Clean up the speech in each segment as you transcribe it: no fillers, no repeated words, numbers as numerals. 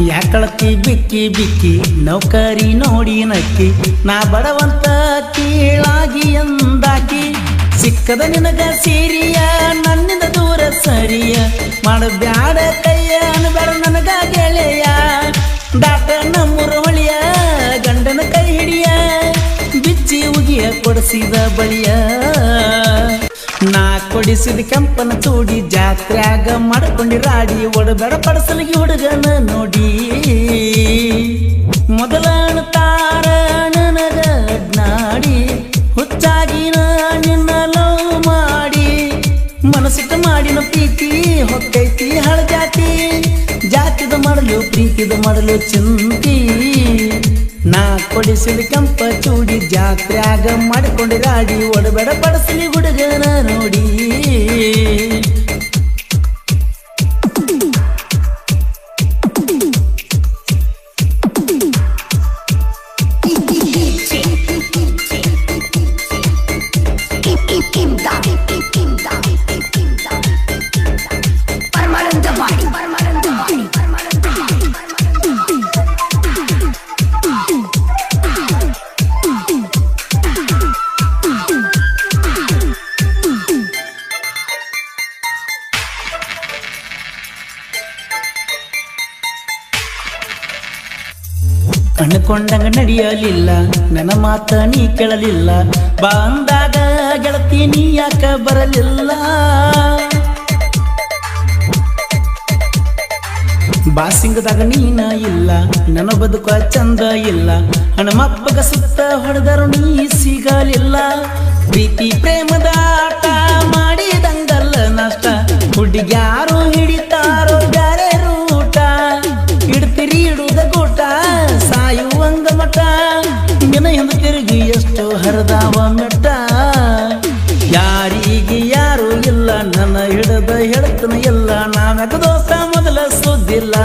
ಯಾಕಳತಿ ಬಿಕ್ಕಿ ಬಿಕ್ಕಿ ನೌಕರಿ ನೋಡಿ ನಕ್ಕಿ ನಾ ಬಡವಂತ ಕೀಳಾಗಿ ಎಂದಾಕಿ ಸಿಕ್ಕದ ನಿನಗ ಸೀರಿಯ ನನ್ನಿಂದ ದೂರ ಸರಿಯ ಮಾಡಬ್ಯಾಡ ಕೈಯ ಅನ್ಬೇಡ ನನಗ ಗೆಳೆಯ ದಾಟ ನಮ್ಮೂರ ಹೊಳಿಯ ಗಂಡನ ಕೈ ಹಿಡಿಯ ಬಿಚ್ಚಿ ಉಗಿಯ ಕೊಡಿಸಿದ ಬಳಿಯ ನಾ ಕೊಡಿಸಿದ ಕೆಂಪನ ಚೂಡಿ ಜಾತ್ರ್ಯಾಗ ಮಾಡ್ಕೊಂಡಿ ರಾಡಿ ಒಡಬೇಡ ಪಡಸಲಿಗೆ ಹುಡುಗನ ನೋಡಿ ಮೊದಲ ತಾರ ನನಗ ನಾಡಿ ಹುಚ್ಚಾಗಿ ನಿನ್ನ ಲವ್ ಮಾಡಿ ಮನಸ್ಸಿಟ್ಟು ಮಾಡಿನ ಪ್ರೀತಿ ಹೊಕ್ಕೈತಿ ಹಳ ಜಾತಿದ ಮಾಡಲು ಪ್ರೀತಿದ ಮಾಡಲು ಚಿಂತಿ ನಾ ಕೊಡಿಸಿದ ಕೆಂಪ ಚೂಡಿ ಜಾತ್ರ್ಯಾಗ ಮಾಡಿಕೊಂಡಿ ರಾಡಿ ಒಡಬೇಡ ಪಡಸಲಿ ಹುಡುಗನ ನೋಡಿ ಅನ್ಕೊಂಡಂಗ ನಡೆಯಲಿಲ್ಲ ನನ್ನ ಮಾತ ನೀ ಕೇಳಲಿಲ್ಲ ಬಂದಾಗ ಗೆಳತಿ ನೀ ಯಾಕ ಬರಲಿಲ್ಲ ಬಾಸಿಂಗದಾಗ ನೀನ ಇಲ್ಲ ನನ್ನ ಬದುಕ ಚಂದ ಇಲ್ಲ ಹಣಮಪ್ಪಗ ಸುತ್ತ ಹೊಡೆದರು ನೀ ಸಿಗಲಿಲ್ಲ ಪ್ರೀತಿ ಪ್ರೇಮದ ಆಟ ಮಾಡಿದಂಗಲ್ಲ ನಷ್ಟ ಹುಡುಗ್ಯಾರು ಹಿಡಿತಾರೋ ಬ್ಯಾರೆ ರೂಟ ಇಡ್ತಿರಿ ಇಡುದ ಗೂಟ ಸಾಯುವಂಗ ಮಠ ನಿನ ಎಂದು ತಿರುಗಿ ಎಷ್ಟು ಹರಿದಾವ ಮೆಟ್ಟ ಯಾರಿಗೆ ಯಾರು ಇಲ್ಲ ನನ್ನ ಹಿಡದ ಹೇಳ್ತನ ಎಲ್ಲ ನಾವ್ಯಾಕ ದೋಸ್ತ ಮೊದಲ ಸುದ್ದಿಲ್ಲ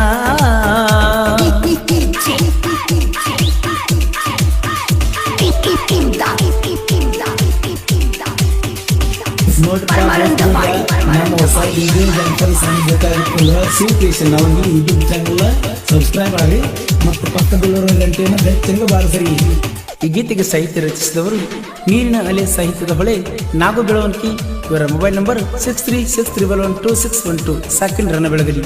ನಮ್ಮ ಹೊಸ ಶ್ರೀಕೃಷ್ಣ ಅವನಿಗೆ ಯೂಟ್ಯೂಬ್ ಚಾನಲ್ ಸಬ್ಸ್ಕ್ರೈಬ್ ಆಗಿ ಮತ್ತು ಪಕ್ಕದಲ್ಲಿರುವ ಗಂಟೆಯನ್ನು ಬೆಚ್ಚಂಗ ಬಾರಿಸರಿ. ಈ ಗೀತೆಗೆ ಸಾಹಿತ್ಯ ರಚಿಸಿದವರು ನೀರಿನ ಅಲೆ ಸಾಹಿತ್ಯದ ಹೊಳೆ ನಾಗು ಬೆಳವಣಿಗೆ. ಇವರ ಮೊಬೈಲ್ ನಂಬರ್ 6363112612. ಸಾಕಿನ ರನ್ನ ಬೆಳಗಲಿ.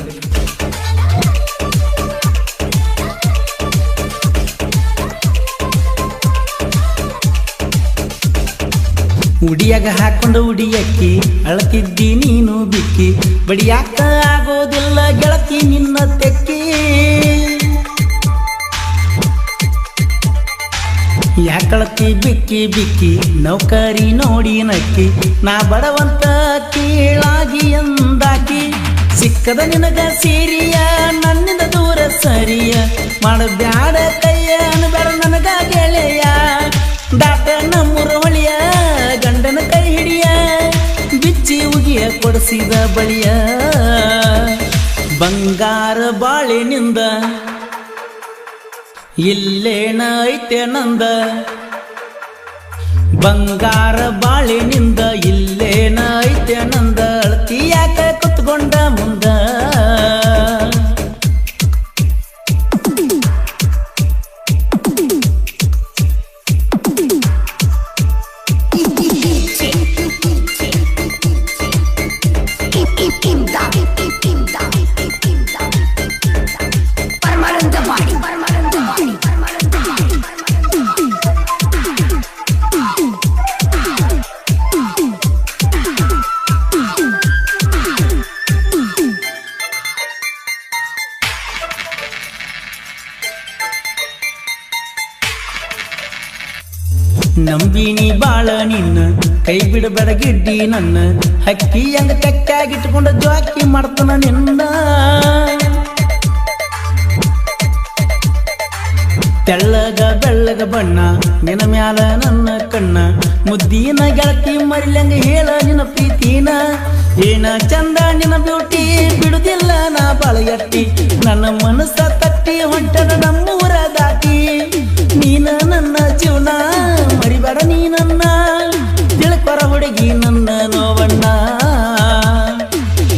ಉಡಿಯಾಗ ಹಾಕೊಂಡು ಉಡಿಯಕ್ಕಿ ಅಳತಿದ್ದಿ ನೀನು ಬಿಕ್ಕಿ ಬಡಿಯಾಕ ಆಗೋದಿಲ್ಲ ಗೆಳತಿ ನಿನ್ನ ತೆಕ್ಕಿ ಯಾಕಳತಿ ಬಿಕ್ಕಿ ಬಿಕ್ಕಿ ನೌಕರಿ ನೋಡಿ ನಕ್ಕಿ ನಾ ಬಡವಂತ ಕೀಳಾಗಿ ಎಂದಾಕಿ ಸಿಕ್ಕದ ನಿನಗ ಸೀರಿಯ ನನ್ನಿಂದ ದೂರ ಸರಿಯ ಮಾಡಬ್ಯಾಡ ಕೈಯ ಅನ್ಬೇಡ ನನಗ ಗೆಳೆಯ ದಾಟ ನಮ್ಮೂರ ಹೊಳಿಯ ಗಂಡನ ಕೈ ಹಿಡಿಯ ಬಿಚ್ಚಿ ಉಗಿಯ ಕೊಡಿಸಿದ ಬಳಿಯ ಬಂಗಾರ ಬಾಳಿನಿಂದ ಇಲ್ಲೇನ ಐತೆ ನಂದ ಬಂಗಾರ ಬಾಳಿನಿಂದ ಇಲ್ಲೇನ ಐತೆ ನಂದ ಅಳತಿ ಯಾಕ ಕುತ್ಕೊಂಡ ಮುಂದ ನಂಬಿನಿ ಬಾಳ ನಿನ್ನ ಕೈ ಬಿಡಬೇಡ ಗಿಡ್ಡಿ ನನ್ನ ಹಕ್ಕಿ ಹಂಗ ಕಕ್ಕಾಗಿಟ್ಕೊಂಡ ಜ್ವಾಕಿ ಮಾಡ್ತಾನ ನಿನ್ನ ತೆಳ್ಳಗ ಬೆಳ್ಳಗ ಬಣ್ಣ ನಿನ್ನ ಮ್ಯಾಲ ನನ್ನ ಕಣ್ಣ ಮುದ್ದಿನ ಗೆಳತಿ ಮರಿಲಂಗ ಹೇಳ ನಿನ್ನ ಪ್ರೀತಿನ ಏನ ಚಂದ ನಿನ್ನ ಬ್ಯೂಟಿ ಬಿಡುದಿಲ್ಲ ನಾ ಬಾಳ ಎಟ್ಟಿ ನನ್ನ ಮನಸ್ಸ ತಟ್ಟಿ ಹೊಂಟದ ನಮ್ಮೂರ ದಾಟಿ ನೀನ ನನ್ನ ಜೀವನ ಮರಿಬೇಡ ನೀ ನನ್ನ ತಿಳ್ಕೊರ ಹುಡುಗಿ ನನ್ನ ನೋವಣ್ಣ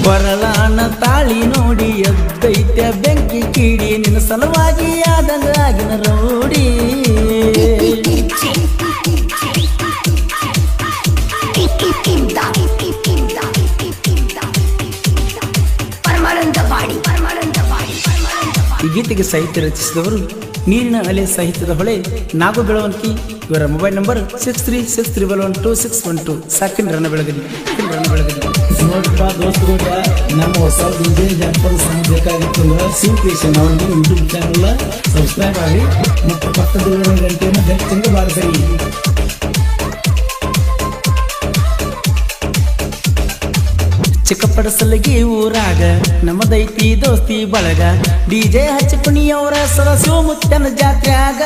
ಕೊರಲಾನ ತಾಳಿ ನೋಡಿ ಎದ್ದೈತ್ಯ ಬೆಂಕಿ ಬೀಡಿ ನಿನ್ನ ಸಲುವಾಗಿ ಆದಂಗ ಆಗಿನ ರೌಡಿ ಈ ಗೀತೆಗೆ ಸಾಹಿತ್ಯ ರಚಿಸಿದವರು ನೀರಿನ ಅಲೆ ಸಾಹಿತ್ಯದ ಹೊಳೆ ನಾಗು ಬೆಳವಣಿಗೆ. ಇವರ ಮೊಬೈಲ್ ನಂಬರ್ 6363126112. ಸಾಕಿನ ರನ್ನ ಬೆಳಗಲಿ. ನೋಡ್ರಪ್ಪ ದೋಸ್ತರು, ನಮ್ಮ ಹೊಸ ಡಿಜೆ ಜನಪದ ಸಾಂಗ್ ಬೇಕಾಗಿತ್ತು ಸಿಮ್ ಕ್ರಿಯೇಷನ್ ಅವ್ರಿಗೆ ಯೂಟ್ಯೂಬ್ ಚಾನಲ್ ಸಬ್ಸ್ಕ್ರೈಬ್ ಆಗಿ ಮತ್ತು ಪಕ್ಕದಲ್ಲಿರೋ ಗಂಟೆಯನ್ನು ಬೆಚ್ಚಂಗೆ ಬಾರಿಸಿ. ಚಿಕ್ಕಪಡಸಲಗಿ ಊರಾಗ ನಮ್ಮದೈತಿ ದೋಸ್ತಿ ಬಳಗ ಡಿಜೆ ಹಚ್ಚಪುಣಿಯವರ ಸದಸ್ಯ ಮುತ್ತನ ಜಾತ್ರ್ಯಾಗ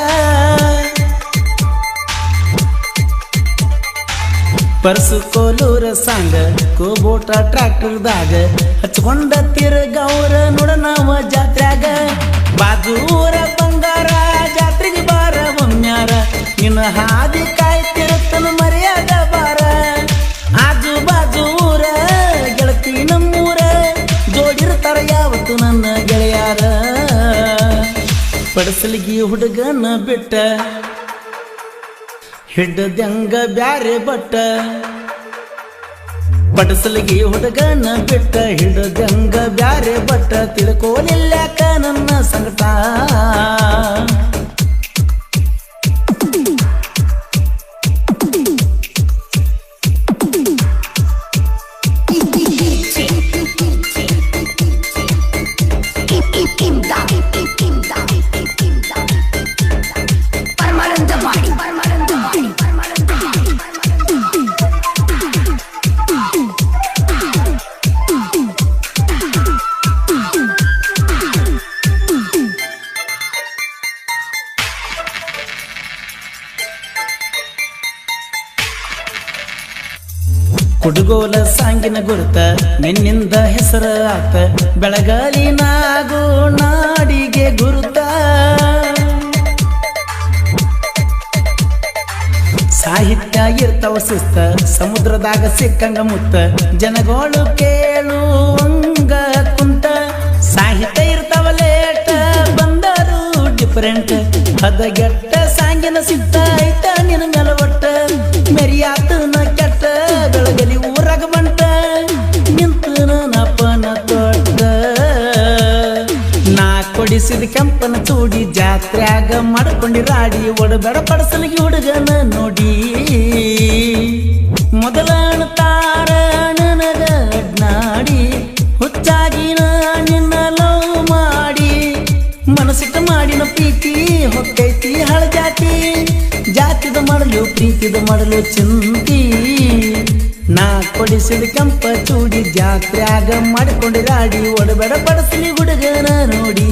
ಪರ್ಸು ಕೋಲೂರ ಸಾಂಗ ಕೋಬೋಟ ಟ್ರ್ಯಾಕ್ಟರ್ದಾಗ ಹಚ್ಕೊಂಡ ತಿರುಗೌರ ನೋಡ ನಾವ ಜಾತ್ರ್ಯಾಗ ಬಾಜು ಊರ ಬಂಗಾರ ಜಾತ್ರೆಗೆ ಬಾರ ಒಮ್ಮ್ಯಾರ ನಿನ್ನ ಹಾದಿ ಕಾಯ್ತಿರುತ್ತನ ಮರ್ಯಾದ ಬಾರ ಆಜು ಬಾಜು ಊರ ಗೆಳತಿ ನಮ್ಮೂರ ಜೋಡಿರ್ತಾರ ಯಾವತ್ತು ನನ್ನ ಗೆಳೆಯಾರ ಪಡಸಲಿಗಿ ಹುಡುಗನ ಬಿಟ್ಟ ಹಿಡ್ದಂಗ ಬ್ಯಾರೆ ಬಟ್ಟ ಪಡಸಲಿಗಿ ಹುಡುಗನ ಬಿಟ್ಟ ಹಿಡ್ದಂಗ ಬ್ಯಾರೆ ಬಟ್ಟ ತಿಳ್ಕೋಲಿಲ್ಲಾಕ ನನ್ನ ಸಂಕಟ ಕುಡುಗೋಲ ಸಾಂಗಿನ ಗುರುತ ನಿನ್ನಿಂದ ಹೆಸರ ಆತ ಬೆಳಗಾಲಿ ನಾಗು ನಾಡಿಗೆ ಗುರುತ ಸಾಹಿತ್ಯ ಇರ್ತಾವ ಶಿಸ್ತ ಸಮುದ್ರದಾಗ ಸಿಕ್ಕಂಗ ಮುತ್ತ ಜನಗೋಳು ಕೇಳುವಂಗ ಕುಂತ ಸಾಹಿತ್ಯ ಇರ್ತಾವ ಲೇಟ ಬಂದರು ಡಿಫರೆಂಟ್ ಹದಗೆಟ್ಟ ಸಾಂಗಿನ ಸಿದ್ಧ ಐತ ನಿನ್ನ ಮೇಲೆ ಒಟ್ಟ ಮೆರಿಯಾತನ ಕೆಟ್ಟ ಬೆಳಗಲಿ ಊರಾಗ ಬಂಟ ನಿಂತನ ನಪನ ತೊಟ್ಟ ನಾ ಕೊಡಿಸಿದ ಕೆಂಪನ ಚೂಡಿ ಜಾತ್ರ್ಯಾಗ ಮಾಡ್ಕೊಂಡಿ ರಾಡಿ ಒಡಬೇಡ ಪಡಸಲಿಗೆ ಹುಡುಗನ ನೋಡಿ ಮೊದಲ ತಾರ ನನಗ ಅಡ್ನಾಡಿ ಹುಚ್ಚಾಗಿನ ನಿನ್ನ ಲವ್ ಮಾಡಿ ಮನಸ್ಸಿಟ್ಟ ಮಾಡಿನ ಪ್ರೀತಿ ಹೊಕ್ಕೈತಿ ಹಳ ಜಾತಿದ ಮಾಡಲು ಪ್ರೀತಿದ ಮಾಡಲು ಚಿಂತಿ ನಾ ಕೊಡಿಸಿದ ಕೆಂಪ ಚೂಡಿ ಜಾತ್ರ್ಯಾಗ ಮಾಡಿಕೊಂಡಿ ರಾಡಿ ಒಡಬೇಡ ಪಡಸಲಿ ಹುಡುಗನ ನೋಡಿ.